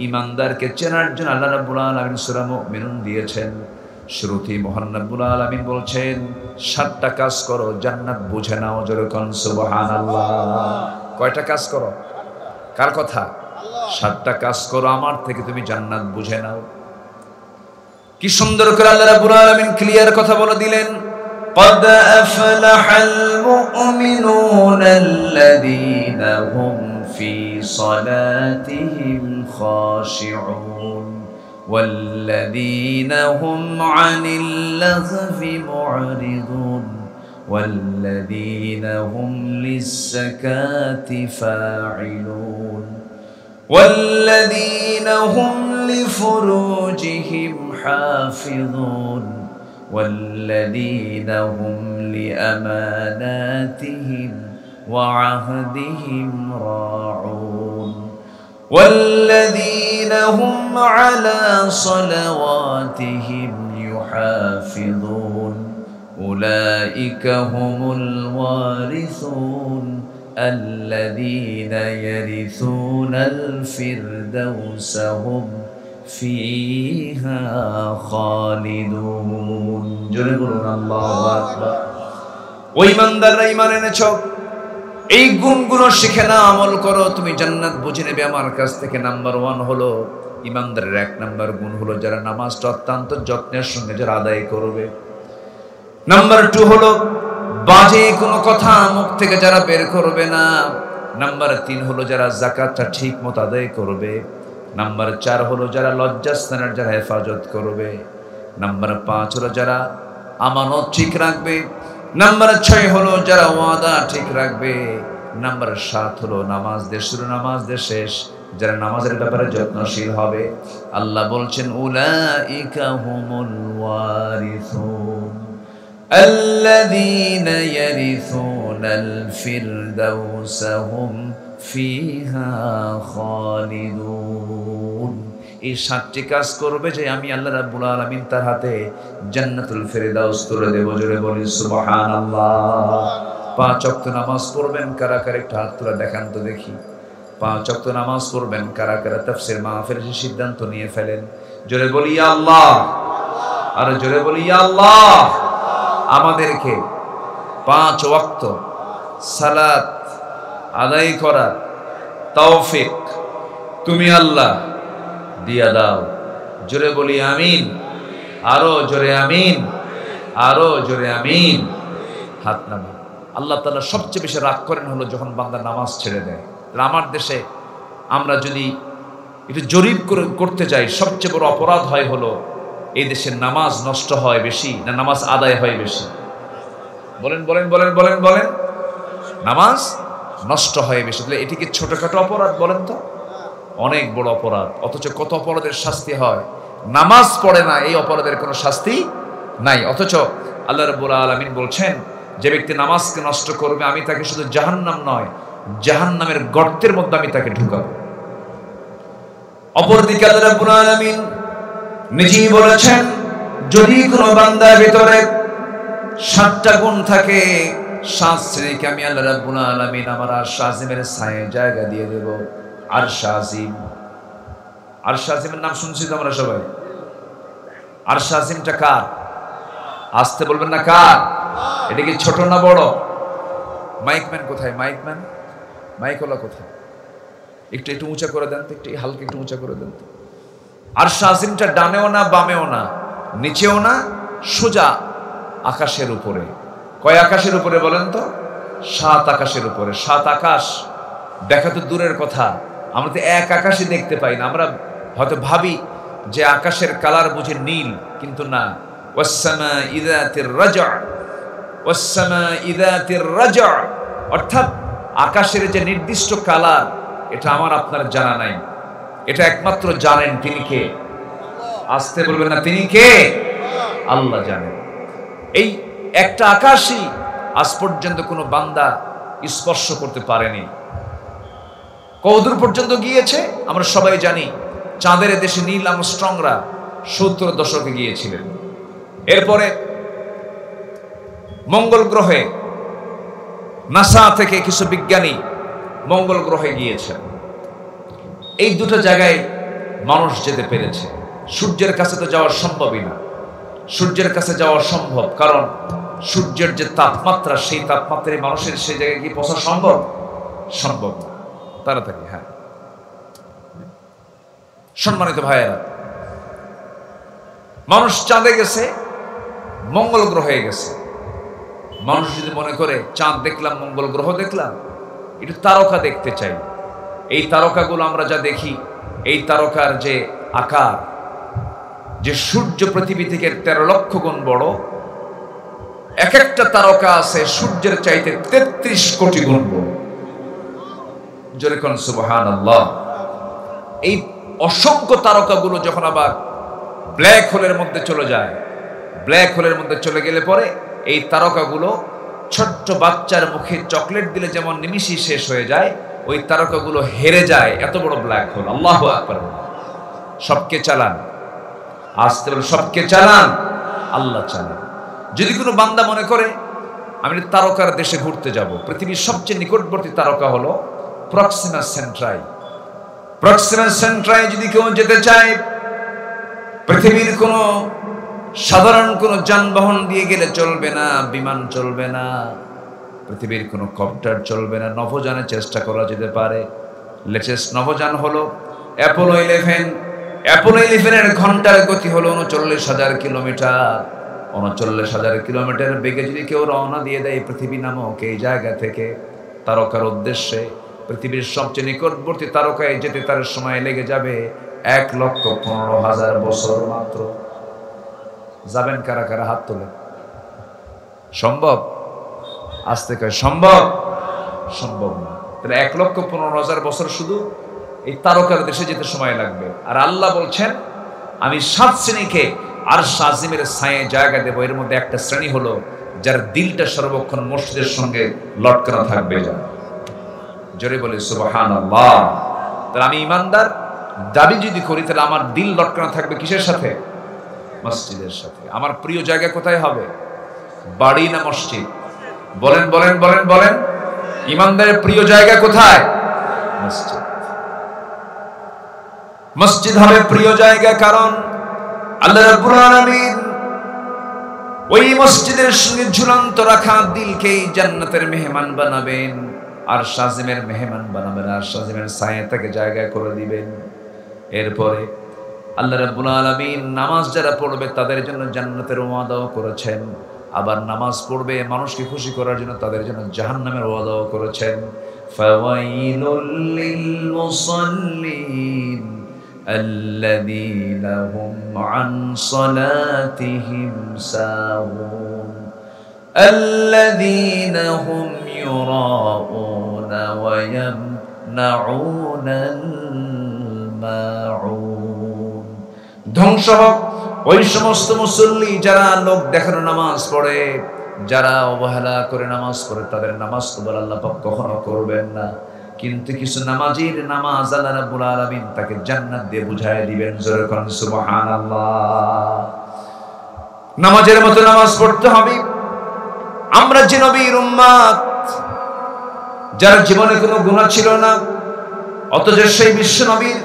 ঈমানদারকে চেনার জন্য আল্লাহ রাব্বুল আলামিন সূরা মুমিনুন দিয়েছেন। শুরুতেই মহান রব্বুল আলামিন বলছেন, 7টা কাজ করো, জান্নাত বুঝে নাও। জোরে কোন সুবহানাল্লাহ। কয়টা কাজ করো? কার কথা? 7টা কাজ করো, আমার থেকে তুমি জান্নাত বুঝে নাও। কি সুন্দর করে আল্লাহ রাব্বুল আলামিন ক্লিয়ার কথা বলে দিলেন। قد أفلح المؤمنون الذين هم في صلاتهم خاشعون والذين هم عن اللغو معرضون والذين هم للزكاة فاعلون والذين هم لفروجهم حافظون والذين هم لأماناتهم وعهدهم راعون والذين هم على صلواتهم يحافظون أولئك هم الوارثون الذين يرثون الفردوس هم فيها خالدون জোরে বলুন আল্লাহু আকবার। ওই ইমানদাররা ঈমান এনেছো, এই গুণগুলো শিখে না, আমল করো, তুমি জান্নাত বুঝে নেবে আমার কাছ থেকে। নাম্বার 1 হলো ইমানদারের 1 নাম্বার গুণ হলো যারা নামাজটা অত্যন্ত যত্নের সঙ্গে যারা আদায় করবে। নাম্বার 2 হলো বাজে কোনো কথা মুখ থেকে যারা বের করবে না। নাম্বার 3 হলো যারা যাকাতটা ঠিক মতো আদায় করবে। নাম্বার 4 হলো যারা লজ্জাস্থানের যারা হেফাজত করবে। নাম্বার 5 হলো যারা আমানত ঠিক রাখবে। নাম্বার 6 হলো যারা ওয়াদা ঠিক রাখবে। নাম্বার 7 হলো নামাজ দিয়ে শুরু, নামাজ দিয়ে শেষ, যারা নামাজের ব্যাপারে যত্নশীল হবে। আল্লাহ বলছেন, উলাইকা হুমুল ওয়ারিসুন আল্লাযীনা ইয়ারিসুনাল ফিরদাউসা হুম ফিহা খালিদুন। এই 7টি কাজ করবে যে আমি আল্লাহ রাব্বুল আলামিন তার হাতে জান্নাতুল ফিরদাউস তুলে দেব। জোরে বলি সুবহানাল্লাহ। 5 ওয়াক্ত নামাজ পড়বেন কারা কারা, একটু হাত তুলে দেখান তো দেখি। 5 ওয়াক্ত নামাজ পড়বেন কারা কারা, তাফসীর মাহফিলে সিদ্ধান্ত নিয়ে ফেলেন। জোরে বলি ইয়া আল্লাহ, আর জোরে বলি ইয়া আল্লাহ। আমাদেরকে 5 ওয়াক্ত সালাত আদায় করার তৌফিক তুমি আল্লাহ দিয়া দাও। জোরে বলি আমিন, আরো জোরে আমিন, আরো জোরে আমিন। হাত নামান। আল্লাহ তাআলা সবচেয়ে বেশি রাগ করেন হলো যখন বান্দা নামাজ ছেড়ে দেয়। আমার দেশে আমরা যদি একটু জরিপ করতে যাই, সবচেয়ে বড় অপরাধ হয় হলো এই দেশের নামাজ নষ্ট হয় বেশি না নামাজ আদায় হয় বেশি? বলেন বলেন বলেন বলেন বলেন। নামাজ নষ্ট হয় বেশি। তাহলে এটি কি ছোটখাটো অপরাধ? বলেন তো, অনেক বড় অপরাধ। অথচ কত অপরাধের শাস্তি হয়, নামাজ পড়ে না এই অপরাধের কোনো শাস্তি নাই। অথচ আল্লাহ রাব্বুল আলামিন বলছেন, যে ব্যক্তি নামাজকে নষ্ট করবে আমি তাকে শুধু জাহান্নাম নয়, জাহান্নামের গর্তের মধ্যে আমি তাকে ঢুকাবো। অপরদিকে আল্লাহ রাব্বুল আলামিন নিজেই বলেছেন, যদি কোনো বান্দার ভিতরে 7টা গুণ থাকে, 7 শ্রেণীকে আমি আল্লাহ রাব্বুল আলামিন আমার আরশ আজিমের ছায়ায় জায়গা দিয়ে দেব। আরশ আজিম। আরশ আজিমের নাম শুনছি তো আমরা সবাই। আরশ আজিমটা কার? আসতে বলবেন না কার? এটা কি ছোট না বড়? মাইকম্যান কোথায়? মাইকম্যান, মাইকওয়ালা কোথায়? একটু একটু উঁচা করে দেন তো, একটু হালকা একটু উঁচা করে দেন তো। আরশ আজিমটা ডানেও না বামেও না নিচেও না, সোজা আকাশের উপরে। কয় আকাশের উপরে বলেন তো? 7 আকাশের উপরে। 7 আকাশ দেখা তো দূরের কথা, আমরা তো এক আকাশই দেখতে পাই না। আমরা হয়তো ভাবি যে আকাশের কালার বুঝে নীল, কিন্তু না। ওয়াসসামাই যাতির রাজা, ওয়াসসামাই যাতির রাজা, অর্থাৎ আকাশের যে নির্দিষ্ট কালার, এটা আমার আপনার জানা নাই। এটা একমাত্র জানেন তিনি কে? আসতে বলবেন না, তিনি কে? আল্লাহ জানেন। এই একটা আকাশই আজ পর্যন্ত কোনো বান্দা স্পর্শ করতে পারেনি। কতদূর পর্যন্ত গিয়েছে আমরা সবাই জানি। চাঁদের দেশে নীল আর্মস্ট্রংরা 70 দশকে গিয়েছিলেন। এরপরে মঙ্গল গ্রহে নাসা থেকে কিছু বিজ্ঞানী মঙ্গল গ্রহে গিয়েছেন। এই দুটো জায়গায় মানুষ যেতে পেরেছে। সূর্যের কাছে তো যাওয়া সম্ভবই না। সূর্যের কাছে যাওয়া সম্ভব, কারণ সূর্যের যে তাপমাত্রা, সেই তাপমাত্রায় মানুষের সেই জায়গায় কি পৌঁছা সম্ভব? সম্ভব না। তাড়াতাড়ি, হ্যাঁ। সম্মানিত ভাইয়েরা, মানুষ চাঁদে গেছে, মঙ্গল গ্রহে গেছে। মানুষ যদি মনে করে চাঁদ দেখলাম, মঙ্গল গ্রহ দেখলাম, একটু তারকা দেখতে চাই। এই তারকাগুলো আমরা যা দেখি, এই তারকার যে আকার, যে সূর্য পৃথিবী থেকে 13 লক্ষ গুণ বড়। এক একটা তারকা আছে সূর্যের চাইতে 33 কোটি গুণ বড়। জোরে কোন সুবহানাল্লাহ। এই অসংখ্য তারকাগুলো যখন আবার ব্ল্যাক হোলের মধ্যে চলে যায়, ব্ল্যাক হোলের মধ্যে চলে গেলে পরে এই তারকাগুলো ছোট্ট বাচ্চার মুখে চকলেট দিলে যেমন নিমিষেই শেষ হয়ে যায়, ওই তারকাগুলো হেরে যায়। এত বড় ব্ল্যাক হোল। আল্লাহু আকবার। সবকে চালান, আসতে বলে সবকে চালান, আল্লাহ চালান। যদি কোনো বান্দা মনে করে আমি তারকার দেশে ঘুরতে যাব, পৃথিবীর সবচেয়ে নিকটবর্তী তারকা হলো প্রক্সিমা সেন্ট্রাই। প্রক্সিমা সেন্ট্রাই যদি কেউ যেতে চায়, পৃথিবীর কোনো সাধারণ কোনো যানবাহন দিয়ে গেলে চলবে না, বিমান চলবে না, পৃথিবীর কোনো কপ্টার চলবে না, নভোযানে চেষ্টা করা যেতে পারে। লেটেস্ট নভোযান হলো অ্যাপোলো 11। অ্যাপোলো 11 এর ঘন্টার গতি হলো 39,000 কিলোমিটার। 39,000 কিলোমিটার বেগে যদি কেউ রওনা দিয়ে দেয় পৃথিবী নামক এই জায়গা থেকে তারকার উদ্দেশ্যে, পৃথিবীর সবচেয়ে নিকটবর্তী তারকায় যেতে তার সময় লেগে যাবে 1,15,000 বছর মাত্র। যাবেন কারা কারা? হাত তোলে। সম্ভব? আসতে কয় সম্ভব? সম্ভব না। তাহলে 1,15,000 বছর শুধু এই তারকার দেশে যেতে সময় লাগবে। আর আল্লাহ বলছেন আমি 7 শ্রেণীকে আরশ আজিমের ছায়ে জায়গা দেব। এর মধ্যে একটা শ্রেণী হলো যার দিলটা সর্বক্ষণ মসজিদের সঙ্গে লটকানো থাকবে। জোরে বলে সুবহানাল্লাহ। তাহলে আমি ইমানদার দাবি যদি করি, তাহলে আমার দিল লটকানো থাকবে কিসের সাথে? মসজিদের সাথে। আমার প্রিয় জায়গা কোথায় হবে? বাড়ি না মসজিদ? বলেন বলেন বলেন বলেন। ইমানদারের প্রিয় জায়গা কোথায়? মসজিদ। মসজিদ হবে প্রিয় জায়গা, কারণ আল্লাহ রাব্বুল আলামিন ওই মসজিদের সঙ্গে ঝুলন্ত রাখা দিলকেই জান্নাতের মেহমান বানাবেন, আরশ আজিমের মেহমান বানাবেন, আরশ আজিমের ছায়ায় তাকে জায়গা করে দিবেন। এরপরে আল্লাহ রাব্বুল আলামিন নামাজ যারা পড়বে তাদের জন্য জান্নাতের ওয়াদাও করেছেন। আবার নামাজ পড়বে মানুষকে খুশি করার জন্য তাদের জন্য জাহান্নামের ওয়াদাও করেছেন। ফাওয়াইলুল লিল মুসাল্লিন আল্লাযীনা হুম আন সালাতিহিম সাহুন আল্লাযীনা হুম ইউরাউনা ওয়া ইয়ামনাউনাল মাউন। ধ্বংস হোক ওই সমস্ত মুসল্লি যারা লোক দেখানো নামাজ পড়ে, যারা অবহেলা করে নামাজ পড়ে, তাদের নামাজ কবুল আল্লাহ পাক কখনো করবেন না। কিন্তু কিছু নামাজির নামাজ আল্লাহ রাব্বুল আলামিন তাকে জান্নাত দিয়ে বুঝায় দিবেন। জোরে কোন সুবহানাল্লাহ। নামাজের মতো নামাজ পড়তে হবে। আমরা যে নবীর উম্মত, যার জীবনে কোনো গুনাহ ছিল না, অথচ সেই বিশ্ব নবীর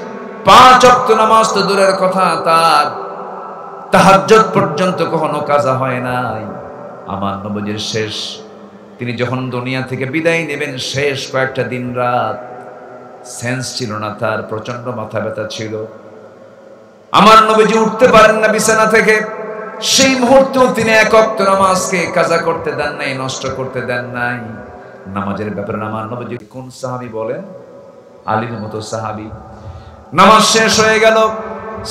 5 ওয়াক্ত নামাজ তো দূরের কথা, তার তাহাজ্জুদ পর্যন্ত কখনো কাজা হয় নাই। আমার নবীর শেষ, তিনি যখন দুনিয়া থেকে বিদায় নেবেন, শেষ কয়েকটা দিন রাত সেন্স ছিল না তার, প্রচন্ড মাথা ব্যথা ছিল। আমার নবীজি উঠতে পারেন না বিছানা থেকে। সেই মুহূর্তেও তিনি 1 ওয়াক্ত নামাজকে কাজা করতে দেন নাই, নষ্ট করতে দেন নাই। নামাজের ব্যাপারে আমার নবীজি কোন সাহাবী বলেন? আলীর মতো সাহাবী। নামাজ শেষ হয়ে গেল,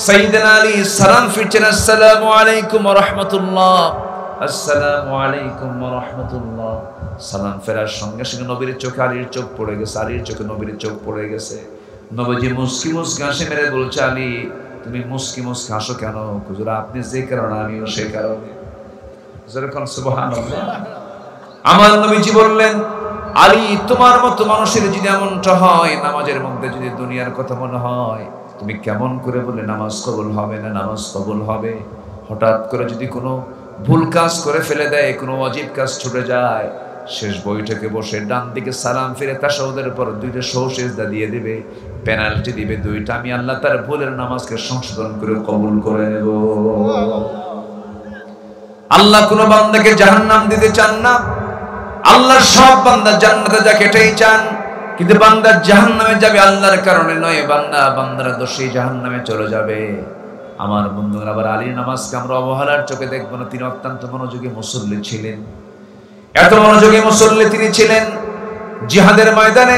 সাইয়েদনা আলী সালাম ফিরছেন, আসসালামু আলাইকুম ওয়া রাহমাতুল্লাহ, আসসালামু আলাইকুম ওয়া রাহমাতুল্লাহ। সালাম ফেরার সঙ্গে সঙ্গে নবীর চোখে আলীর চোখ পড়ে গেছে, আলীর চোখে নবীর চোখ পড়ে গেছে। নবীজি মুস্কি মুস্কি হাসি মেরে বলছে, আলী তুমি মুস্কি মুস্কি হাসো কেন? হুজুর আপনি যে কারণে আমিও সেই কারণে। যেরকম সুবহানাল্লাহ। আমার নবীজি বললেন, আলী তোমার মতো মানুষের যদি এমনটা হয়, নামাজের মধ্যে যদি দুনিয়ার কথা মনে হয়, তুমি কেমন করে বলে নামাজ কবুল হবে না? নামাজ কবুল হবে। হঠাৎ করে যদি কোনো ভুল কাজ করে ফেলে দেয়, কোনো ওয়াজিব কাজ ছুটে যায়, শেষ বৈঠকে বসে ডান দিকে সালাম ফিরে তাশাহুদের পর 2টা সহসিজদা দিয়ে দিবে, পেনাল্টি দিবে 2টা। আমি আল্লাহ তার ভুলের নামাজকে সংশোধন করে কবুল করে নেব। আল্লাহ কোনো বান্দাকে জাহান্নাম দিতে চান না। আল্লাহর সব বান্দা জান্নাতে যাক এটাই চান, কিন্তু বান্দা জাহান্নামে যাবে আল্লাহর কারণে নয়, বান্দার দোষে জাহান্নামে চলে যাবে। আমার বন্ধুরা, আবার আলীর নামাজকে আমরা অবহেলার চোখে দেখবো না। তিনি অত্যন্ত মনোযোগী মুসল্লি ছিলেন। এত মনোযোগী মুসল্লি তিনি ছিলেন, জিহাদের ময়দানে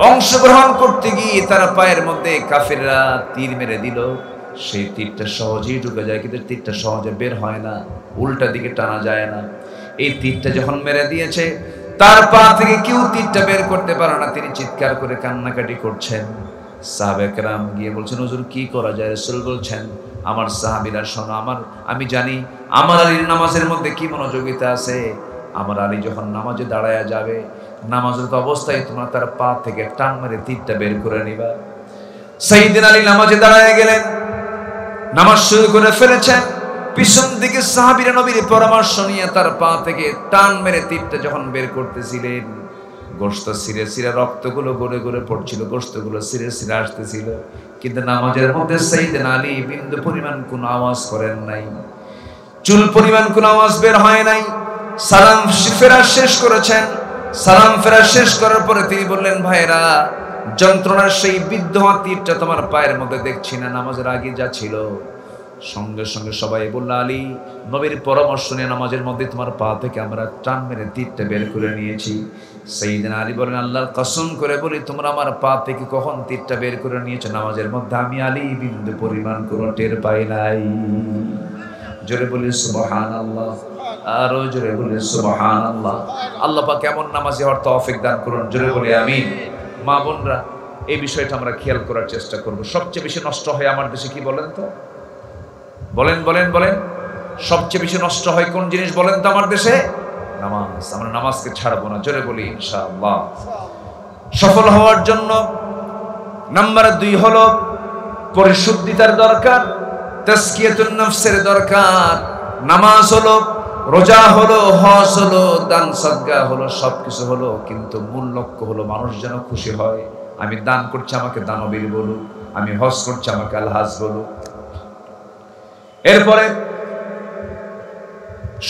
অংশগ্রহণ করতে গিয়ে তার পায়ের মধ্যে কাফেররা তীর মেরে দিল। সেই তীরটা সহজেই ঢুকে যায়, কিন্তু তীরটা সহজে বের হয় না, উল্টা দিকে টানা যায় না। এই তীরটা যখন মেরে দিয়েছে, তার পা থেকে কেউ তীরটা বের করতে পারে না। তিনি চিৎকার করে কান্নাকাটি করছেন। সাহাবায়ে কেরাম গিয়ে বলছেন, হুজুর কি করা যায়? রাসূল বলছেন, আমার সাহাবীরা শোনো, আমি জানি আমার আলীর নামাজের মধ্যে কি মনোযোগিতা আছে। আমার আলী যখন নামাজে দাঁড়ায়া যাবে, নামাজের অবস্থায় তোমরা তার পা থেকে টান মেরে তীরটা বের করে নিবা। সাইয়েদনা আলী নামাজে দাঁড়ায় গেলেন, নামাজ শুরু করে ফেলেছেন। পিছন দিকে সাহাবীরা নবীর পরামর্শ নিয়ে তার পা থেকে টান মেরে তীরটা যখন বের করতেছিলেন, গোশত ছিঁড়ে ছিঁড়ে রক্তগুলো গড়ে গড়ে পড়ছিল, গোশতগুলো ছিঁড়ে ছিঁড়ে আসতেছিল। কিন্তু নামাজের মধ্যে সাইয়েদনা আলী বিন্দু পরিমাণ কোনো আওয়াজ করেন নাই, চুল পরিমাণ কোনো আওয়াজ বের হয় নাই। সালাম ফেরা শেষ করেছেন। সালাম ফেরা শেষ করার পরে তিনি বললেন, ভাইরা, যন্ত্রণার সেই বিদ্ধ তীরটা তোমার পায়ের মধ্যে দেখছি না, নামাজের আগে যা ছিল। সঙ্গে সঙ্গে সবাই বলল, আলী নবীর পরামর্শ নিয়ে নামাজের মধ্যে তোমার পা থেকে আমরা টান মেরে তীরটা বের করে নিয়েছি। সাইয়েদনা আলী বলেন, আল্লাহর কসম করে বলি, তোমরা আমার পা থেকে কখন তীরটা বের করে নিয়েছো নামাজের মধ্যে, আমি আলী বিন্দু পরিমাণ কোনো টের পাই নাই। জোরে বলি সুবহানাল্লাহ, আরো জোরে বলি সুবহানাল্লাহ। আল্লাহ পাক কেমন নামাজি হওয়ার তৌফিক দান করুন। জোরে বলি আমিন। মা বোনরা, এই বিষয়টা আমরা খেয়াল করার চেষ্টা করব। সবচেয়ে বেশি নষ্ট হয় আমার দেশে কি বলেন তো? বলেন বলেন বলেন, সবচেয়ে বেশি নষ্ট হয় কোন জিনিস বলেন তো আমার দেশে? নামাজ। আমরা নামাজকে ছাড়বো না। জোরে বলি ইনশাআল্লাহ। সফল হওয়ার জন্য নাম্বার 2 হলো পরিশুদ্ধিতার দরকার, তাজকিয়াতুন নফসের দরকার। নামাজ হলো, রোজা হলো, হজ হলো, দান সাদকা হলো, সবকিছু হলো, কিন্তু মূল লক্ষ্য হলো মানুষ যেন খুশি হয়। আমি দান করছি, আমাকে দানবীর বলুক। আমি হজ করছি, আমাকে আলহাজ বলুক। এরপরে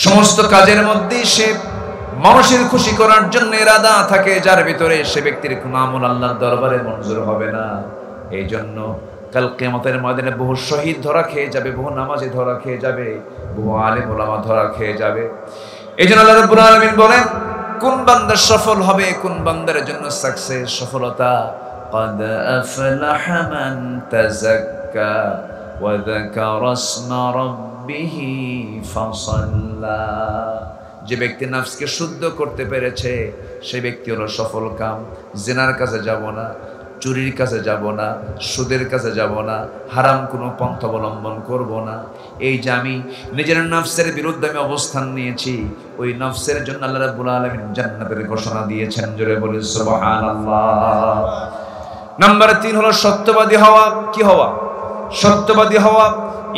সমস্ত কাজের মধ্যে সে মানুষের খুশি করার জন্য ইরাদা থাকে যার ভিতরে, সে ব্যক্তির কোনো আমল আল্লাহর দরবারে মঞ্জুর হবে না। এই জন্য কাল কিয়ামতের ময়দানে বহু শহীদ ধরা খেয়ে যাবে, বহু নামাজি ধরা খেয়ে যাবে, বহু আলেম ওলামা ধরা খেয়ে যাবে। এই জন্য আল্লাহ রাব্বুল আলামিন বলেন, কোন বান্দা সফল হবে, কোন বান্দার জন্য সাকসেস, সফলতা। قد أفلح من تزكى وذكر اسم ربه فصلى। যে ব্যক্তি নফসকে শুদ্ধ করতে পেরেছে, সেই ব্যক্তি হলো সফল কাম। জিনার কাছে যাব না, চুরির কাছে যাব না, সুদের কাছে যাব না, হারাম কোনো পন্থা অবলম্বন করব না। এই যে আমি নিজের নফসের বিরুদ্ধে আমি অবস্থান নিয়েছি, ওই নফসের জন্য আল্লাহ রাব্বুল আলামিন জান্নাতের ঘোষণা দিয়েছেন। জোরে বলি সুবহানাল্লাহ। নাম্বার 3 হলো সত্যবাদী হওয়া। কি হওয়া? সত্যবাদী হওয়া।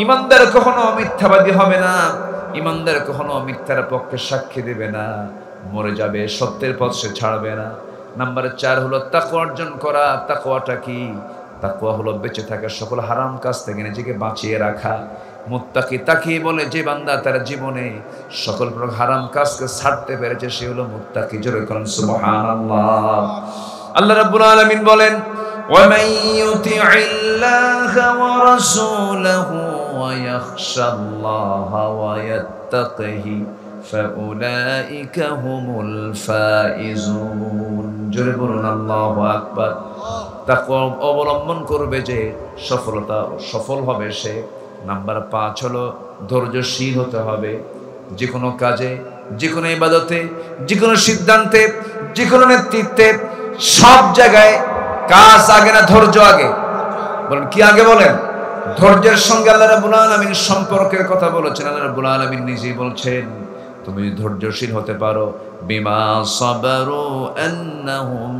ইমানদার কখনো মিথ্যাবাদী হবে না, ইমানদার কখনো মিথ্যার পক্ষে সাক্ষী দেবে না। মরে যাবে, সত্যের পথ সে ছাড়বে না। নাম্বার 4 হলো তাকওয়া অর্জন করা। তাকওয়াটা কি? তাকওয়া হলো বেঁচে থাকা সকল হারাম কাজ থেকে নিজেকে বাঁচিয়ে রাখা। মুত্তাকি তাকি বলে যে বান্দা তার জীবনে সকল প্রকার হারাম কাজকে ছাড়তে পেরেছে সে হলো মুত্তাকি। জোরে বলেন সুবহানাল্লাহ। আল্লাহ রাব্বুল আলামিন বলেন وَمَن يُطِعِ اللَّهَ وَرَسُولَهُ وَيَخْشَ اللَّهَ وَيَتَّقِهِ فَأُولَئِكَ هُمُ الْفَائِزُونَ। জোরে বলুন আল্লাহু আকবার। তাকওয়া অবলম্বন করবে যে সফল হবে সে। নাম্বার 5 হলো ধৈর্যশীল হতে হবে। যে কোনো কাজে, যে কোনো ইবাদতে, যে কোনো সিদ্ধান্তে, যে কোনো নেতৃত্বে, সব জায়গায় কাজ আগে না ধৈর্য আগে? বলেন কি আগে? বলেন। ধৈর্যের সঙ্গে আল্লাহ রাব্বুল আলামিন সম্পর্কের কথা বলেছেন। আল্লাহ রাব্বুল আলামিন নিজেই বলছেন তুমি ধৈর্যশীল হতে পারো, বিমা সাবারু আন্নাহুম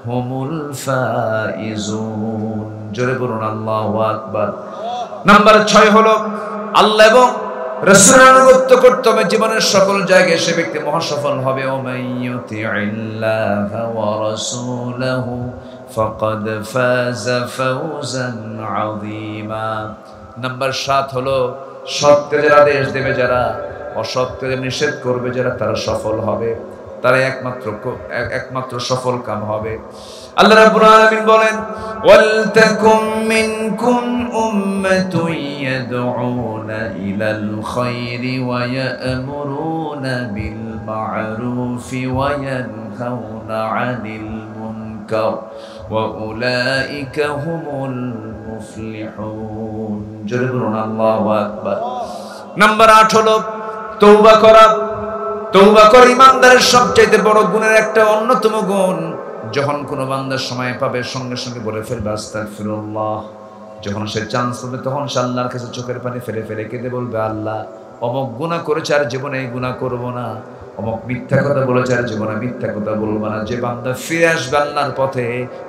হুমুল ফাইজুন। জোরে বলুন আল্লাহু আকবার। নাম্বার 6 হলো আল্লাহ এবং রাসূলের আনুগত্য করতে হবে জীবনের সকল জায়গায়, সে ব্যক্তি মহাসফল হবে। ও মাইয়ুতিইল্লাহা ওয়া রাসূলাহু ফাকাদ ফাযা ফাওজান আযীমা। নাম্বার 7 হলো সৎ কাজের আদেশ দেবে যারা, অসৎ কাজের নিষেধ করবে যারা, তারা সফল হবে। তারা একমাত্র সফল কাম হবে। আল্লাহ রাব্বুল আলামিন বলেন ওয়াল তাকুম মিনকুম উম্মাতুন ইয়াদউনা ইলাল খায়রি ওয়া ইয়া'মুরুনা বিল মা'রুফি ওয়া ইয়ানহাউনা 'আনিল মুনকার ওয়া উলাইকা হুমুল মুফলিহুন। জোরে বলুন আল্লাহু আকবার। নাম্বার 8 হলো তওবা করা। তওবা করে ইমানদারের সবচেয়ে বড় গুণের একটা অন্যতম গুণ, যখন কোনো বান্দা সময় পাবে সঙ্গে সঙ্গে বলে ফেলবে আস্তাগফিরুল্লাহ। যখন সে চান্স পাবে তখন সে আল্লাহর কাছে চোখের পানি ফেলে ফেলে কেঁদে বলবে আল্লাহ অমুক গুনাহ করেছে আর জীবনে এই গুনাহ করব না, অমুক মিথ্যা কথা বলেছে আর জীবনে মিথ্যা কথা বলবো না। যে বান্দা ফিরে আসবে আল্লাহর পথে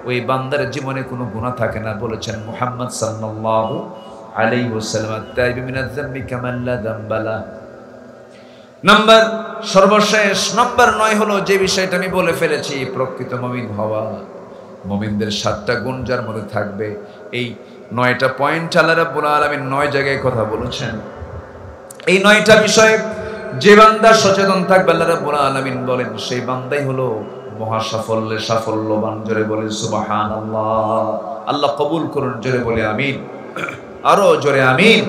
ওই বান্দার জীবনে কোনো গুনাহ থাকে না, বলেছেন মুহাম্মদ সাল্লাল্লাহু আলাইহি ওয়াসাল্লাম, আত-তাইবু মিনাজ যামবি কামান লা যামবা লা। নাম্বার সর্বশেষ নাম্বার 9 হলো যে বিষয়টা আমি বলে ফেলেছি, প্রকৃত মুমিন হওয়া। মুমিনদের 7টা গুণ যার মধ্যে থাকবে। এই 9টা পয়েন্ট আল্লাহ রাব্বুল আলামিন 9 জায়গায় কথা বলেছেন। এই 9টা বিষয়ে যে বান্দা সচেতন থাকবে আল্লাহ রাব্বুল আলামিন বলেন সেই বান্দাই হলো মহা সাফল্যবান। জোরে বলে সুবহানাল্লাহ। আল্লাহ কবুল করুন। জোরে বলে আমিন। আরো জোরে আমিন।